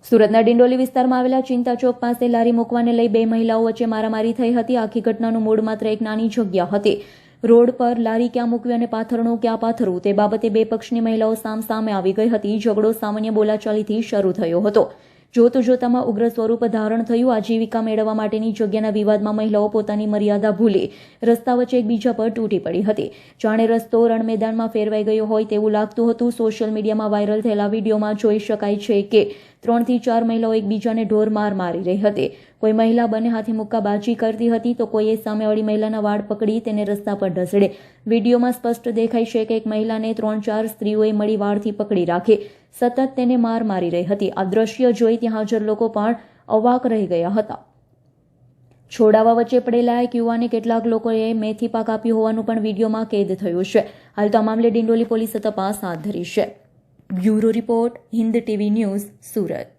સુરતના ડિંડોલી વિસ્તારમાં આવેલા ચિંતા ચોક પાસે લારી મૂકવાને લઈ બે મહિલાઓ વચ્ચે મારામારી થઈ હતી. આખી ઘટનાનું મૂળ માત્ર એક નાની જગ્યા હતી. રોડ પર લારી ક્યાં મૂકવી અને પાથરણું ક્યાં પાથરવું તે બાબતે બે પક્ષની મહિલાઓ સામે આવી ગઈ હતી. ઝઘડો સામાન્ય બોલાચાલીથી શરૂ થયો હતો. જોતજોતામાં ઉગ્ર સ્વરૂપ ધારણ થયું. આજીવિકા મેળવવા માટેની જગ્યાના વિવાદમાં મહિલાઓ પોતાની મર્યાદા ભૂલી રસ્તા વચ્ચે એકબીજા પર તૂટી પડી હતી. જાણે રસ્તો રણ મેદાનમાં ફેરવાઈ ગયો હોય તેવું લાગતું હતું. સોશિયલ મીડિયામાં વાયરલ થયેલા વિડીયોમાં જોઈ શકાય છે કે 3 થી 4 મહિલાઓ એકબીજાને ઢોર માર મારી રહી હતી. કોઈ મહિલા બંને હાથે મુક્કાબાજી કરતી હતી તો કોઈએ સામેવાળી મહિલાના વાળ પકડી તેને રસ્તા પર ઢસડે. વિડીયોમાં સ્પષ્ટ દેખાય છે કે એક મહિલાને 3-4 સ્ત્રીઓએ મળી વાળથી પકડી રાખી સતત તેને માર મારી રહી હતી. આ દ્રશ્ય જોઈ ત્યાં હાજર લોકો પણ અવાક રહી ગયા હતા. છોડાવા વચ્ચે પડેલા એક યુવાને કેટલાક લોકોએ મેથી પાક આપ્યું હોવાનું પણ વિડીયોમાં કેદ થયું છે. હાલ તો આ મામલે ડિંડોલી પોલીસે તપાસ હાથ ધરી છે. Bureau report, Hind TV news, Surat.